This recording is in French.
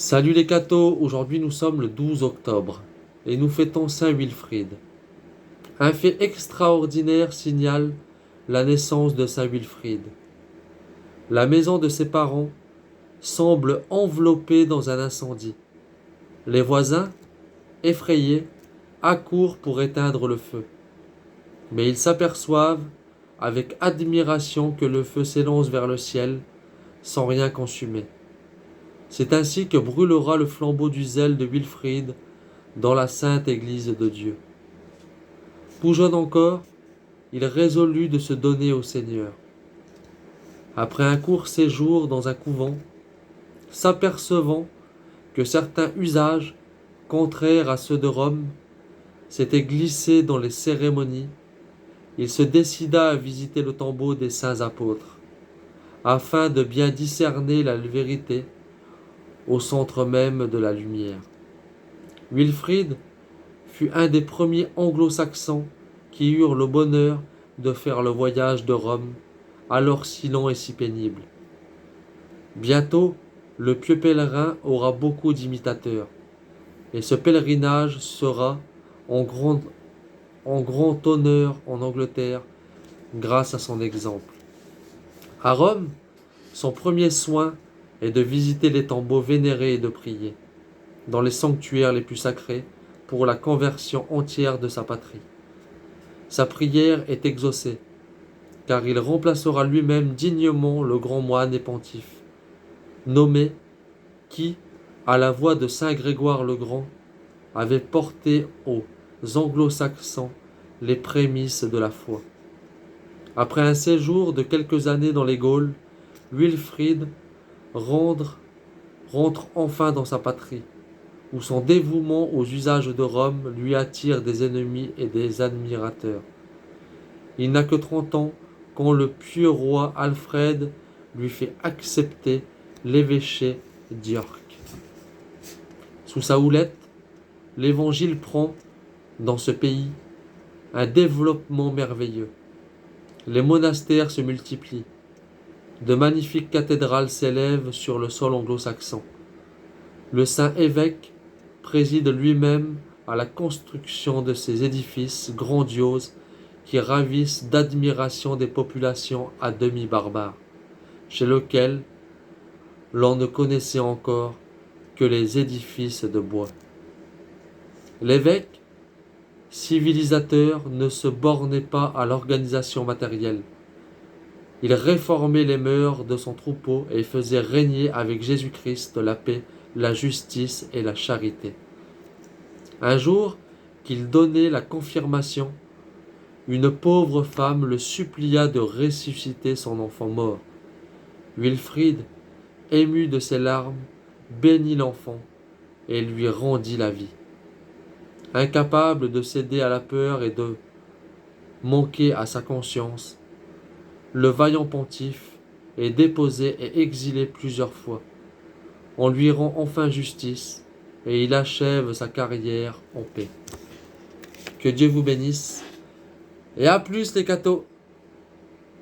Salut les cathos, aujourd'hui nous sommes le 12 octobre et nous fêtons Saint Wilfrid. Un fait extraordinaire signale la naissance de Saint Wilfrid. La maison de ses parents semble enveloppée dans un incendie. Les voisins, effrayés, accourent pour éteindre le feu. Mais ils s'aperçoivent avec admiration que le feu s'élance vers le ciel sans rien consumer. C'est ainsi que brûlera le flambeau du zèle de Wilfrid dans la sainte Église de Dieu. Tout jeune encore, il résolut de se donner au Seigneur. Après un court séjour dans un couvent, s'apercevant que certains usages, contraires à ceux de Rome, s'étaient glissés dans les cérémonies, il se décida à visiter le tombeau des saints apôtres, afin de bien discerner la vérité au centre même de la lumière. Wilfrid fut un des premiers anglo-saxons qui eurent le bonheur de faire le voyage de Rome, alors si long et si pénible. Bientôt, le pieux pèlerin aura beaucoup d'imitateurs, et ce pèlerinage sera en grand honneur en Angleterre grâce à son exemple. À Rome, son premier soin est de visiter les tombeaux vénérés et de prier, dans les sanctuaires les plus sacrés, pour la conversion entière de sa patrie. Sa prière est exaucée, car il remplacera lui-même dignement le grand moine et pontife, nommé qui, à la voix de saint Grégoire le Grand, avait porté aux anglo-saxons les prémices de la foi. Après un séjour de quelques années dans les Gaules, Wilfrid rentre enfin dans sa patrie, où son dévouement aux usages de Rome lui attire des ennemis et des admirateurs. Il n'a que 30 ans quand le pieux roi Alfred lui fait accepter l'évêché d'York. Sous sa houlette, l'Évangile prend, dans ce pays, un développement merveilleux. Les monastères se multiplient. De magnifiques cathédrales s'élèvent sur le sol anglo-saxon. Le saint évêque préside lui-même à la construction de ces édifices grandioses qui ravissent d'admiration des populations à demi barbares, chez lesquelles l'on ne connaissait encore que les édifices de bois. L'évêque, civilisateur, ne se bornait pas à l'organisation matérielle. Il réformait les mœurs de son troupeau et faisait régner avec Jésus-Christ la paix, la justice et la charité. Un jour qu'il donnait la confirmation, une pauvre femme le supplia de ressusciter son enfant mort. Wilfrid, ému de ses larmes, bénit l'enfant et lui rendit la vie. Incapable de céder à la peur et de manquer à sa conscience, le vaillant pontife est déposé et exilé plusieurs fois. On lui rend enfin justice et il achève sa carrière en paix. Que Dieu vous bénisse et à plus les cathos!